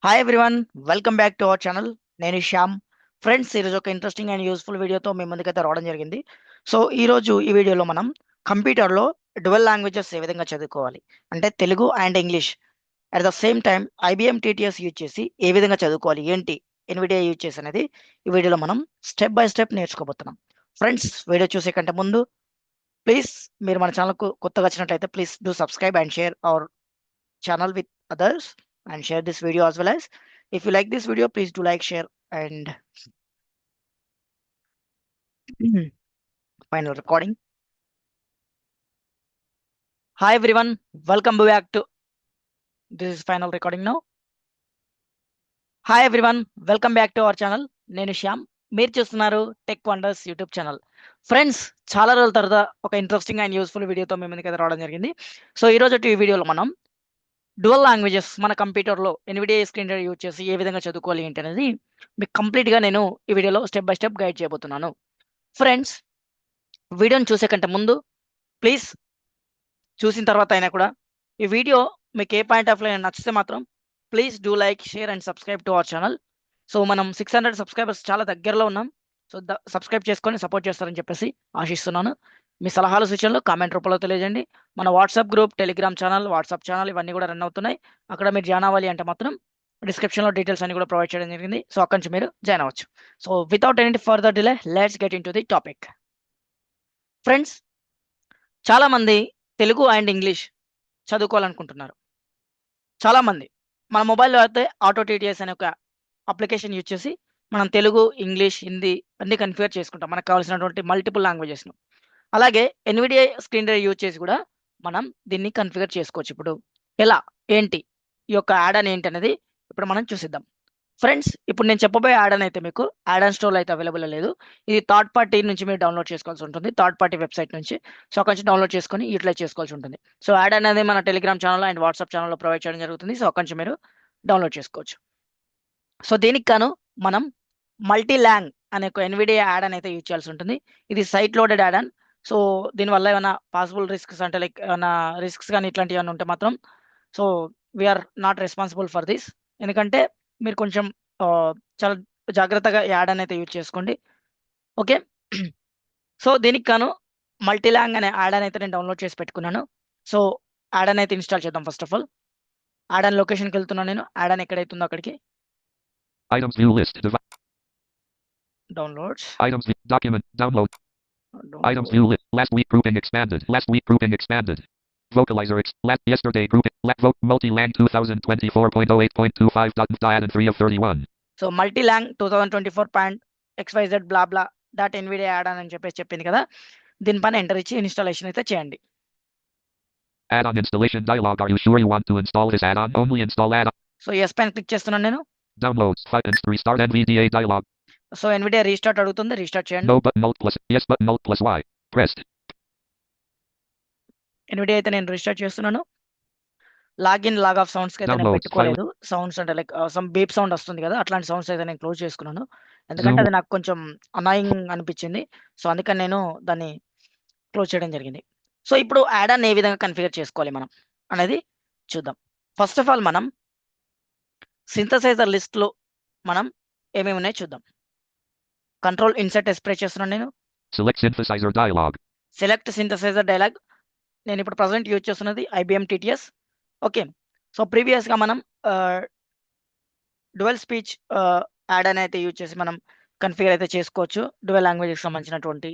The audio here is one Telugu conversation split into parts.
Hi everyone, welcome back to our channel. నేను శ్యామ్. ఫ్రెండ్స్, ఈరోజు ఒక ఇంట్రెస్టింగ్ అండ్ యూస్ఫుల్ వీడియోతో మీ ముందుకైతే రావడం జరిగింది. సో ఈరోజు ఈ వీడియోలో మనం కంప్యూటర్లో డ్యువల్ లాంగ్వేజెస్ ఏ విధంగా చదువుకోవాలి, అంటే Telugu and English at the same time IBM TTS use చేసి ఏ విధంగా చదువుకోవాలి, ఏంటి ఎన్విడియా యూజ్ చేసి అనేది ఈ వీడియోలో మనం స్టెప్ బై స్టెప్ నేర్చుకోబోతున్నాం. ఫ్రెండ్స్, వీడియో చూసే కంటే ముందు ప్లీజ్ మీరు మన ఛానల్కు కొత్తగా వచ్చినట్లయితే please do subscribe and share our channel with others and share this video as well. As if you like this video, please do like, share and final recording. Hi everyone, welcome back to this is final recording now. Hi everyone, welcome back to our channel. నేను శ్యామ్. మీరు చూస్తున్నారు tech wonders YouTube channel. Friends, చాలా రోజుల తర్వాత ఒక ఇంట్రెస్టింగ్ అండ్ యూస్ఫుల్ వీడియోతో మీ ముందుకు రావడం జరిగింది. సో ఈ రోజు ఈ వీడియోలో మనం డ్యువల్ లాంగ్వేజెస్ మన కంప్యూటర్లో ఎన్విడియా స్క్రీన్ రీడర్ యూజ్ చేసి ఏ విధంగా చదువుకోవాలి ఏంటి అనేది మీకు కంప్లీట్గా నేను ఈ వీడియోలో స్టెప్ బై స్టెప్ గైడ్ చేయబోతున్నాను. ఫ్రెండ్స్, వీడియోని చూసే కంటే ముందు ప్లీజ్ చూసిన తర్వాత అయినా కూడా ఈ వీడియో మీకు ఏ పాయింట్ ఆఫ్ లైన్ నచ్చితే మాత్రం please do like, share and subscribe to our channel. So మనం 600 సబ్స్క్రైబర్స్ చాలా దగ్గరలో ఉన్నాం. సో సబ్స్క్రైబ్ చేసుకొని సపోర్ట్ చేస్తారని చెప్పేసి ఆశిస్తున్నాను. మీ సలహాలు సూచనలు కామెంట్ రూపంలో తెలియజేయండి. మన WhatsApp group, Telegram channel, WhatsApp channel ఇవన్నీ కూడా రన్ అవుతున్నాయి. అక్కడ మీరు జాయిన్ అవ్వాలి అంటే మాత్రం డిస్క్రిప్షన్లో డీటెయిల్స్ అన్ని కూడా ప్రొవైడ్ చేయడం జరిగింది. సో అక్కడి నుంచి మీరు జాయిన్ అవ్వచ్చు. So without any further delay let's get in to the topic. Friends, చాలామంది తెలుగు అండ్ ఇంగ్లీష్ చదువుకోవాలనుకుంటున్నారు. చాలామంది మన మొబైల్లో అయితే ఆటో టీటీఎస్ అనే ఒక అప్లికేషన్ యూజ్ చేసి మనం తెలుగు, ఇంగ్లీష్, హిందీ అన్ని కన్ఫిగర్ చేసుకుంటాం, మనకు కావాల్సినటువంటి మల్టిపుల్ లాంగ్వేజెస్ను. అలాగే ఎన్విడియా స్క్రీన్ రీడర్ యూజ్ చేసి కూడా మనం దీన్ని కన్ఫిగర్ చేసుకోవచ్చు. ఇప్పుడు ఎలా, ఏంటి, ఈ యొక్క యాడ్ అని ఏంటి అనేది ఇప్పుడు మనం చూసిద్దాం. ఫ్రెండ్స్, ఇప్పుడు నేను చెప్పబోయే యాడ్ అని అయితే మీకు యాడ్ అండ్ స్టోర్లో అయితే అవైలబుల్ లేదు. ఇది థర్డ్ పార్టీ నుంచి మీరు డౌన్లోడ్ చేసుకోవాల్సి ఉంటుంది, థర్డ్ పార్టీ వెబ్సైట్ నుంచి. సో అక్కడ నుంచి డౌన్లోడ్ చేసుకొని యూటిలైజ్ చేసుకోవాల్సి ఉంటుంది. సో యాడ్ అనేది మన టెలిగ్రామ్ ఛానల్ అండ్ వాట్సాప్ ఛానల్లో ప్రొవైడ్ చేయడం జరుగుతుంది. సో అక్కడ నుంచి మీరు డౌన్లోడ్ చేసుకోవచ్చు. సో దీనికి గాను మనం మల్టీ లాంగ్ అనే ఒక ఎన్విడియా యాడ్ అని అయితే యూజ్ చేయాల్సి ఉంటుంది. ఇది సైట్ లోడెడ్ యాడ్ అని. సో దీనివల్ల ఏమైనా పాసిబుల్ రిస్క్స్ అంటే లైక్ ఏమైనా రిస్క్స్ కానీ ఇట్లాంటివి ఏమైనా ఉంటే మాత్రం so we are not responsible for this. ఎందుకంటే మీరు కొంచెం చాలా జాగ్రత్తగా యాడ్ అని అయితే యూజ్ చేసుకోండి. ఓకే. సో దీనికి గాను మల్టీ లాంగ్ అనే యాడ్ అని అయితే నేను డౌన్లోడ్ చేసి పెట్టుకున్నాను. సో యాడ్ అని అయితే ఇన్స్టాల్ చేద్దాం. ఫస్ట్ ఆఫ్ ఆల్ యాడ్ అని లొకేషన్కి వెళ్తున్నాను. నేను యాడ్ అని ఎక్కడైతుందో అక్కడికి Items view list. Downloads Items document download. Items view list. Last week grouping expanded. Last week grouping expanded. Vocalizer yesterday grouping. Vote multi-lang 2024.08.25. 3 of 31. So multi long 2024.xyz blah blah dot Nvidia add అని చెప్పేసి చెప్పింది కదా, దీనిపైన ఎంటర్ ఇచ్చి ఇన్స్టాలేషన్ అయితే చేయండి. Add-on installation dialog. Are you sure you want to install this add-on? Only install add-on. So yes పైన క్లిక్ చేస్తున్నాను నేను. Downloads. Restart NVDA dialog. సో ఎన్విడియా రీస్టార్ట్ అడుగుతుంది, రీస్టార్ట్ చేయండి. No button alt plus yes button alt plus y. Pressed. Nvidia అయితే నేను రీస్టార్ట్ చేస్తున్నాను. లాగిన్ లాగ్ ఆఫ్ సౌండ్స్ అయితే నేను పెట్టుకోలేదు. సౌండ్స్ అంటే లైక్ సమ్ బీప్ సౌండ్ వస్తుంది కదా, అట్లాంటి సౌండ్స్ అయితే నేను క్లోజ్ చేసుకున్నాను. ఎందుకంటే అది నాకు కొంచెం అనాయింగ్ అనిపించింది. సో అందుకని నేను దాన్ని క్లోజ్ చేయడం జరిగింది. సో ఇప్పుడు యాడ్ ఆన్ ఏ విధంగా కన్ఫిగర్ చేసుకోవాలి మనం అనేది చూద్దాం. ఫస్ట్ ఆఫ్ ఆల్ మనం సింథసైజర్ లిస్ట్లో మనం ఏమేమి ఉన్నాయో చూద్దాం. కంట్రోల్ ఇన్సర్ట్ ప్రెస్ చేస్తున్నాను నేను. Select synthesizer dialog. Select synthesizer dialog. నేను ఇప్పుడు ప్రజెంట్ యూజ్ చేస్తున్నది ఐబిఎం టీటీఎస్. ఓకే. సో ప్రీవియస్గా మనం డ్యువల్ స్పీచ్ యాడ్ అని అయితే యూజ్ చేసి మనం కన్ఫిగర్ అయితే చేసుకోవచ్చు డ్యువల్ లాంగ్వేజ్కి సంబంధించినటువంటి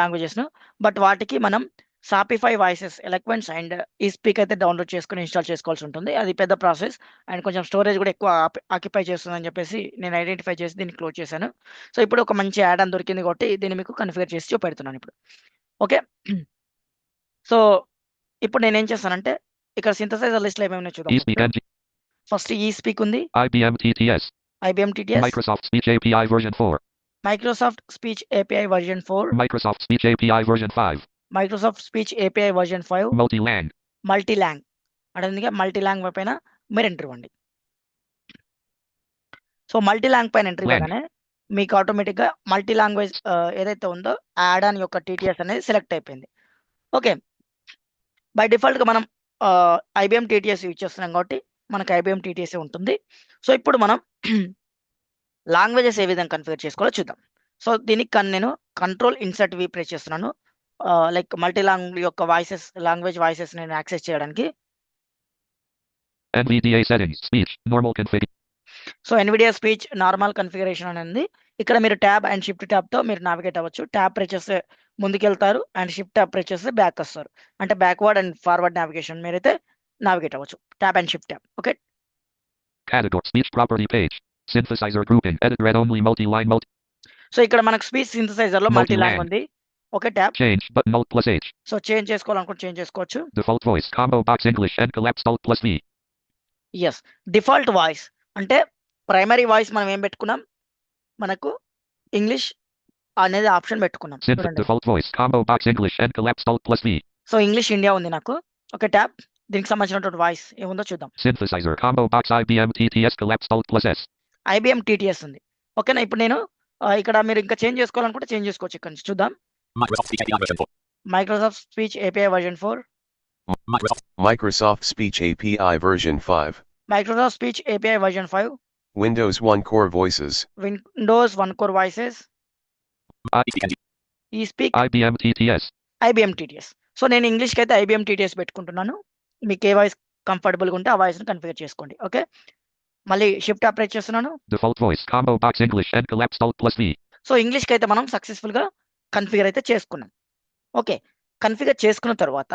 లాంగ్వేజెస్ను. బట్ వాటికి మనం సాపిఫై వాయిసెస్, ఎలక్వెన్స్ అండ్ ఈ స్పీక్ అయితే డౌన్లోడ్ చేసుకుని ఇన్స్టాల్ చేసుకోవాల్సి ఉంటుంది. అది పెద్ద ప్రాసెస్ అండ్ కొంచెం స్టోరేజ్ కూడా ఎక్కువ ఆక్యుపై చేస్తుందని చెప్పేసి నేను ఐడెంటిఫై చేసి దీన్ని క్లోజ్ చేశాను. సో ఇప్పుడు ఒక మంచి యాడ్ అని దొరికింది కాబట్టి దీన్ని మీకు కన్ఫిగర్ చేసి చూపెడుతున్నాను ఇప్పుడు. ఓకే. సో ఇప్పుడు నేను ఏం చేస్తానంటే ఇక్కడ సింథసైజర్ లిస్ట్లో ఏమేమి చూద్దాం. ఫస్ట్ ఈ స్పీక్ ఉంది, IBM TTS. Microsoft Speech API version 4. Microsoft speech API version 4. Microsoft Speech API version 5. Microsoft speech API version 5. Multi-lang. Multi long అదే మల్టీ లాంగ్ పైన మీరు ఎంటర్ ఇవ్వండి. సో మల్టీ లాంగ్ పైన ఎంటర్ ఇవ్వగానే మీకు ఆటోమేటిక్గా మల్టీ లాంగ్వేజ్ ఏదైతే ఉందో యాడ్ ఆన్ యొక్క టీటీఎస్ అనేది సెలెక్ట్ అయిపోయింది. ఓకే. బై డిఫాల్ట్గా మనం ఐబిఎం టీటీఎస్ యూజ్ చేస్తున్నాం కాబట్టి మనకు ఐబీఎం టీటీఎస్ ఉంటుంది. సో ఇప్పుడు మనం లాంగ్వేజెస్ ఏ విధంగా కన్ఫిగర్ చేసుకోవాలో చూద్దాం. సో దీనికి నేను కంట్రోల్ ఇన్సర్ట్ వి ప్రెస్ చేస్తున్నాను. లైక్ మల్టీ యొక్క లాంగ్వేజ్ వాయిసెస్ నేను యాక్సెస్ చేయడానికి. NVDA settings, speech, normal config. So Nvidia speech normal configuration అని ఉంది. ఇక్కడ మీరు ట్యాబ్ అండ్ షిఫ్ట్ ట్యాబ్తో మీరు నావిగేట్ అవ్వచ్చు. ట్యాబ్ ప్రెస్ చేస్తే ముందుకెళ్తారు అండ్ షిఫ్ట్ ట్యాబ్ ప్రెస్ చేస్తే బ్యాక్ వస్తారు. అంటే బ్యాక్వర్డ్ అండ్ ఫార్వర్డ్ నావిగేషన్ మీరైతే నావిగేట్ అవ్వచ్చు tab and shift tab. Okay. Category, speech property page, synthesizer grouping, edit read only multi-line so ఇక్కడ మనకు స్పీచ్ సింథసైజర్ లో మల్టీ లైన్ ఉంది. Okay, tab change button alt plus H. So change చేసుకోవాలనుకుంటే చేంజ్ చేసుకోవచ్చు. Default voice combo box English and collapsed alt plus V. Yes, default voice అంటే ప్రైమరీ వాయిస్ మనం ఏం పెట్టుకున్నాం, మనకు ఇంగ్లీష్ అనేది ఆప్షన్ పెట్టుకున్నాం. Default voice combo box English and collapsed alt plus V. So English India ఉంది నాకు. ఓకే, ట్యాబ్ దీనికి సంబంధించినటువంటి వాయిస్ ఏముందో చూద్దాం. Synthesizer combo box IBM TTS collapsed alt plus S. IBM TTS ఉంది. ఓకేనా, ఇప్పుడు నేను ఇక్కడ మీరు ఇంకా చేంజ్ చేసుకోవాలనుకుంటే చేంజ్ చేసుకోవచ్చు. ఇక్కడ నుంచి చూద్దాం. Microsoft speech API version 4, Microsoft Speech API version 5, Microsoft speech API version 5, Windows 1 Core Voices, Windows 1 core voices, eSpeak IBM TTS. IBM TTS. So నేను ఇంగ్లీష్కి అయితే ఐబిఎం టీటీఎస్ పెట్టుకుంటున్నాను. మీకు ఏ వాయిస్ కంఫర్టబుల్గా ఉంటే ఆ వాయిస్ని కన్ఫిగర్ చేసుకోండి. ఓకే, మళ్ళీ షిఫ్ట్ ఆపరేట్ చేస్తున్నాను. Default voice combo box English and collapsed alt plus V. So ఇంగ్లీష్కి అయితే మనం సక్సెస్ఫుల్గా కన్ఫిగర్ అయితే చేసుకున్నాం. ఓకే, కన్ఫిగర్ చేసుకున్న తర్వాత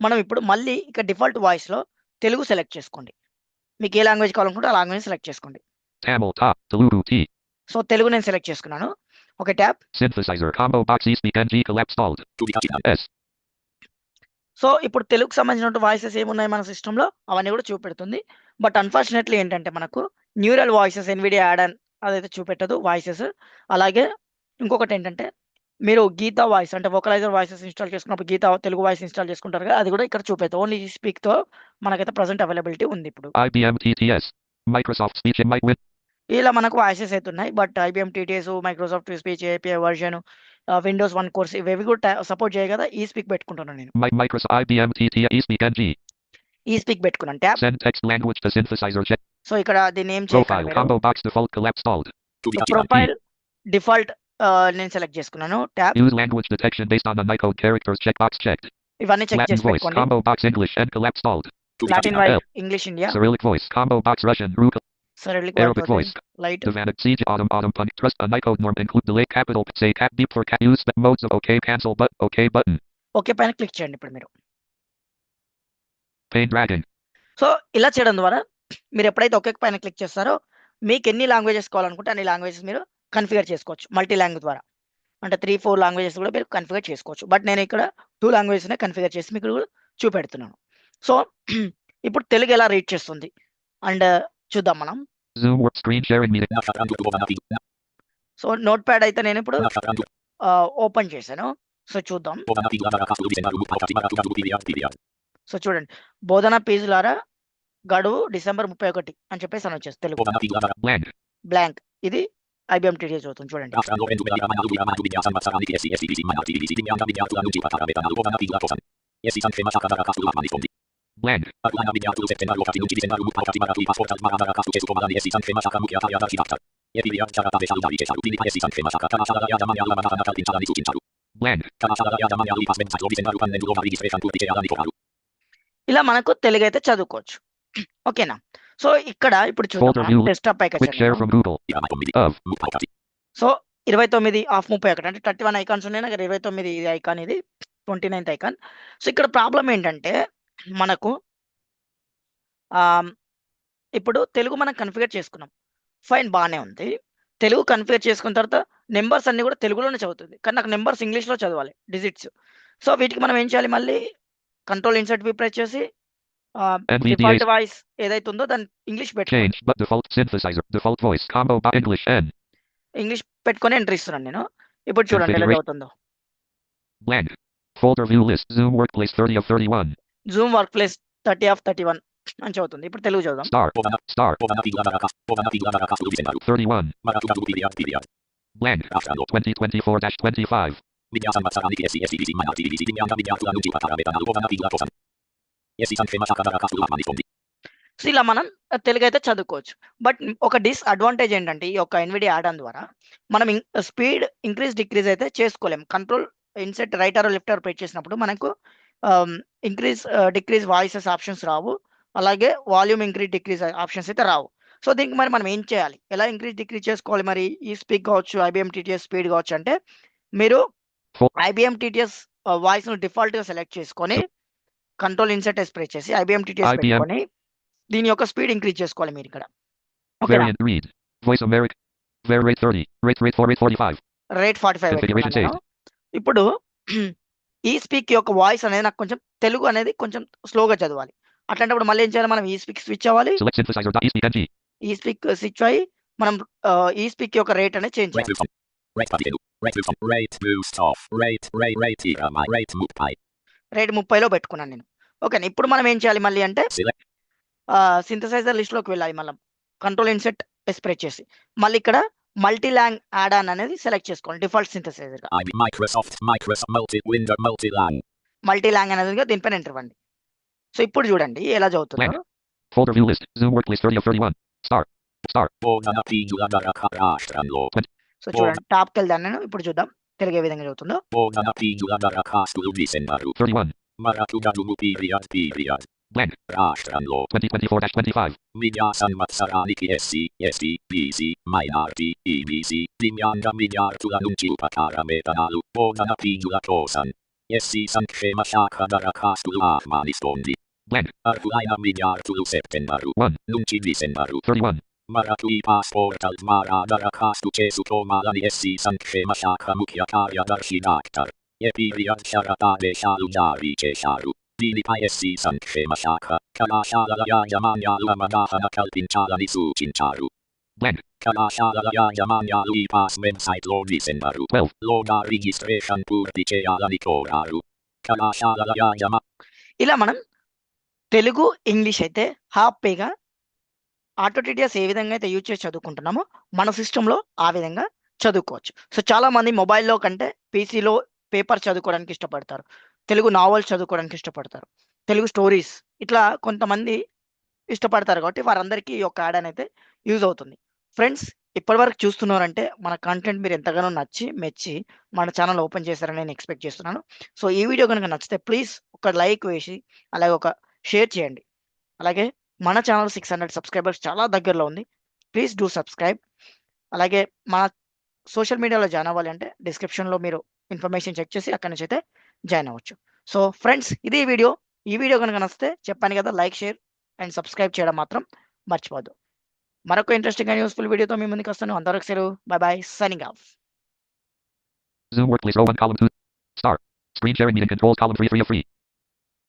మనం ఇప్పుడు మళ్ళీ ఇక డిఫాల్ట్ వాయిస్లో తెలుగు సెలెక్ట్ చేసుకోండి. మీకు ఏ లాంగ్వేజ్ కావాలనుకుంటే ఆ లాంగ్వేజ్ సెలెక్ట్ చేసుకోండి. Tamil top Telugu T. So Telugu నేను సెలెక్ట్ చేసుకున్నాను. Okay, tab Synthesizer combo box eSpeak NG collapsed alt S. So ఇప్పుడు తెలుగుకు సంబంధించిన వాయిసెస్ ఏమున్నాయి మన సిస్టంలో అవన్నీ కూడా చూపెడుతుంది. బట్ అన్ఫార్చునేట్లీ ఏంటంటే మనకు న్యూరల్ వాయిసెస్ ఎన్విడియా యాడ్ అని అదైతే చూపెట్టదు వాయిసెస్. అలాగే ఇంకొకటి ఏంటంటే మీరు గీతా వాయిస్ అంటే వోకలైజర్ వాయిసెస్ ఇన్స్టాల్ చేసుకున్నప్పుడు గీతా తెలుగు వాయిస్ ఇన్స్టాల్ చేసుకుంటారు కదా, అది కూడా ఇక్కడ చూపెడతాం. ఓన్లీ ఈ స్పీక్తో మనకైతే ప్రజెంట్ అవైలబిలిటీ ఉంది. ఇప్పుడు IBM TTS. Microsoft Speech and Mic with ఇలా మనకు వాయిసెస్ అయితే ఉన్నాయి. But IBM TTS, Microsoft speech API version, Windows 1 course ఇవి కూడా సపోర్ట్ చేయ కదా. ఈ స్పీక్ పెట్టుకుంటున్నాను నేను. Microsoft IBM TTS eSpeak NG. He speak పెట్టుకున్నాను. Tab Send text language to synthesizer check. So ఇక్కడ దీన్ని ఏం Profile చేయాలి, combo box default collapsed alt. Profile default నేను సెలెక్ట్ చేసుకున్నాను. Tab Use language detection based on the Unicode characters checkbox checked. ఇవన్నీ చెక్ Latin చేసి voice పెట్టుకోండి. combo box English and collapsed alt. Latin voice English India, Cyrillic voice combo box Russian Ruka. Cyrillic Arabic voice. Light. Divanag siege autumn punch trust Unicode norm include delay capital say cap beep for cap use the modes of OK cancel but OK button. Okay పైన క్లిక్ చేయండి. ఇప్పుడు మీరు Pane dragging. సో ఇలా చేయడం ద్వారా మీరు ఎప్పుడైతే ఒకే పైన క్లిక్ చేస్తారో మీకు ఎన్ని లాంగ్వేజెస్ కావాలనుకుంటే అన్ని లాంగ్వేజెస్ మీరు కన్ఫిగర్ చేసుకోవచ్చు మల్టీ లాంగ్వేజ్ ద్వారా. అంటే 3-4 లాంగ్వేజెస్ కూడా మీరు కన్ఫిగర్ చేసుకోవచ్చు. బట్ నేను ఇక్కడ 2 లాంగ్వేజెస్నే కన్ఫిగర్ చేసి మీకు చూపెడుతున్నాను. సో ఇప్పుడు తెలుగు ఎలా రీడ్ చేస్తుంది అండ్ చూద్దాం మనం. Zoom work screen sharing meeting. So note pad అయితే నేను ఇప్పుడు ఓపెన్ చేశాను. సో చూద్దాం. సో చూడండి, బోధన ఫీజులారా గడువు డిసెంబర్ 31 అని చెప్పేసి అని వచ్చేసి తెలుగు Blank. బ్లాంక్. ఇది ఐబిఎం టీటీఎస్ అవుతుంది చూడండి. Blank. Blank. ఇలా మనకు తెలుగు అయితే చదువుకోవచ్చు. ఓకేనా. సో ఇక్కడ ఇప్పుడు Folder view. చూద్దాం డెస్క్టాప్ పైకి Quick share వచ్చాను. from Google. Of. So 29 of 31 అంటే 31 ఐకాన్స్ ఉన్నాయి నాకు. 29 ఇది ఐకాన్, ఇది 29th ఐకాన్. సో ఇక్కడ ప్రాబ్లం ఏంటంటే మనకు ఇప్పుడు తెలుగు మనం కన్ఫిగర్ చేసుకున్నాం, ఫైన్ బాగానే ఉంది. తెలుగు కన్ఫిగర్ చేసుకున్న తర్వాత నెంబర్స్ అన్ని కూడా తెలుగులోనే చదువుతుంది, కానీ నాకు నెంబర్స్ ఇంగ్లీష్లో చదవాలి డిజిట్స్. సో వీటికి మనం ఏం చేయాలి, మళ్ళీ కంట్రోల్ ఇన్సర్ట్ వి ప్రెస్ చేసి డిఫాల్ట్ వాయిస్ ఏదైతే ఉందో దాన్ని ఇంగ్లీష్ పెట్టుకోండి. Change but default synthesizer default voice combo by English N. English పెట్టుకొని ఎంటర్ ఇస్తున్నాను నేను. ఇప్పుడు చూడండి ఎలా అవుతుందో. Blank. Folder view list Zoom workplace 30 of 31. Zoom work place 30 of 31 అని చదువుతుంది. ఇప్పుడు తెలుగు చదువుదాం. Star 31. Blank. 2024-25. సో ఇలా మనం తెలుగు అయితే చదువుకోవచ్చు. బట్ ఒక డిస్అడ్వాంటేజ్ ఏంటంటే ఈ యొక్క ఎన్విడియా యాడ్-ఆన్ ద్వారా మనం స్పీడ్ ఇంక్రీజ్ డిక్రీజ్ అయితే చేసుకోలేం. Control insert right arrow left arrow press చేసినప్పుడు మనకు ఇంక్రీజ్ డిక్రీజ్ వాయిసెస్ ఆప్షన్స్ రావు. అలాగే వాల్యూమ్ ఇంక్రీజ్ డిక్రీజ్ ఆప్షన్స్ అయితే రావు. సో దీనికి మరి మనం ఏం చేయాలి? ఎలా ఇంక్రీజ్ డిక్రీజ్ చేసుకోవాలి మరి? ఈ స్పీక్ కావచ్చు, ఐబీఎం టీటీఎస్ స్పీడ్ కావచ్చు అంటే మీరు ఐబీఎం టీటీఎస్ వాయిస్‌ను డిఫాల్ట్‌గా సెలెక్ట్ చేసుకొని కంట్రోల్ ఇన్సెట్ ఎస్ ప్రెస్ చేసి ఐబీఎం టీటీఎస్ IBM. పెట్టుకొని దీని యొక్క స్పీడ్ ఇంక్రీజ్ చేసుకోవాలి మీరు ఇక్కడ. ఓకేనా? Variant read. Voice America. Rate 30. Rate 45. Rate 45 Configuration పెట్టుకున్నాను నేను. ఇప్పుడు ఈ స్పీక్ యొక్క వాయిస్ అనేది నాకు కొంచెం తెలుగు అనేది కొంచెం స్లోగా చదవాలి. అట్లాంటప్పుడు మళ్ళీ ఏం చేయాలి? మనం ఈ స్పీక్ స్విచ్ అవ్వాలి. Select synthesizer. Speak NG. He speak switch అయ్యి మనం ఈ స్పీక్ యొక్క రేట్ అనేది చేంజ్ Rate చేయాలి. boost on. Rate button. Rate boost on. Rate boost off. Rate EMI. Rate move by. Rate 30లో పెట్టుకున్నాను నేను. ఓకేనా? ఇప్పుడు మనం ఏం చేయాలి మళ్ళీ అంటే Select. సింథసైజర్ లిస్ట్‌లోకి వెళ్ళాలి మళ్ళా. కంట్రోల్ ఇన్సెట్ ఎస్ ప్రెస్ చేసి. మళ్ళీ ఇక్కడ మల్టీ లాంగ్ యాడ్ ఆన్ అనేది సెలెక్ట్ చేసుకోవాలి డిఫాల్ట్ సింథసైజర్‌గా. Microsoft multi-lang. మల్టీ లాంగ్ అనేదిగా దీనిపైన ఎంటర్ ఇవ్వండి. సో ఇప్పుడు చూడండి ఎలా చదువుతుందో. Blank. Folder view list. Zoom workplace 30 of 31. Star. Bogana pingula daraka rashtanlo. So చూడండి టాప్‌కి వెళ్దాను నేను. ఇప్పుడు చూద్దాం తెలుగు ఏ విధంగా చదువుతుందో. Bogana pingula daraka skulu visenaru. 31. Maratugadumu period. Blank. Rashtanlo. 2024-25. Midyasan matsaraniki SC, BC, Minarti, EBC, Dimyanga Midyartula Nunchi Upakara Metanalu, Bogana pingula tosan. SC Sankhema Shaka Darakaskulu Ahmanistondi. Blank. Arhulaina Midyartulu Septenaru. 1. Nunchi Visenaru. 31. Maratui Passportal Mara Darakastu Chesuto Malani SC Sankhema Shaka Mukhya Karya Darshi Daktar. Epiriad Sharatade Shalujari Chesharu. Dilipa SC Sankhema Shaka. Kalashalaya Yamanyalu Amadahana Kalpinchalani Suchincharu. Blank. Kalashalaya Yamanyalu Ipas Website Lord Visenaru. 12. Loga Registration Purdicheyalani Koraru. Kalashalaya Yama. ఇలా మనం తెలుగు, ఇంగ్లీష్ అయితే హ్యాపీగా ఆటో టీటీఎస్ ఏ విధంగా అయితే యూజ్ చేసి చదువుకుంటున్నామో మన సిస్టంలో ఆ విధంగా చదువుకోవచ్చు. సో చాలా మంది మొబైల్‌లో కంటే పీసీలో పేపర్ చదువుకోవడానికి ఇష్టపడతారు. తెలుగు నావెల్స్ చదువుకోవడానికి ఇష్టపడతారు. తెలుగు స్టోరీస్ ఇట్లా కొంతమంది ఇష్టపడతారు కాబట్టి వారందరికీ ఈ యొక్క యాడ్ ఆన్ అయితే యూజ్ అవుతుంది. ఫ్రెండ్స్ ఇప్పటివరకు చూస్తున్నారంటే మన కంటెంట్ మీరు ఎంతగానో నచ్చి, మెచ్చి మన ఛానల్ ఓపెన్ చేశారని నేను ఎక్స్‌పెక్ట్ చేస్తున్నాను. సో ఈ వీడియో గనుక నచ్చితే ప్లీజ్ ఒక లైక్ వేసి అలాగే ఒక షేర్ చేయండి. అలాగే మన ఛానల్ 600 సబ్స్క్రైబర్స్ చాలా దగ్గరలో ఉంది. Please do subscribe. అలాగే మన సోషల్ మీడియాలో జాయిన్ అవ్వాలి అంటే డిస్క్రిప్షన్‌లో మీరు ఇన్ఫర్మేషన్ చెక్ చేసి అక్కడి నుంచి అయితే జాయిన్ అవ్వచ్చు. సో ఫ్రెండ్స్ ఇది ఈ వీడియో. ఈ వీడియో గనుక నచ్చితే చెప్పాను కదా లైక్, షేర్ అండ్ సబ్స్క్రైబ్ చేయడం మాత్రం మర్చిపోవద్దు. మరొక ఇంట్రెస్టింగ్ అండ్ యూజ్‌ఫుల్ వీడియోతో మీ ముందుకు వస్తాను. అంతవరకు సెలవు. By signing off. Zoom workplace row 1 column 2. Star. Screen sharing meeting controls column 3 of 3.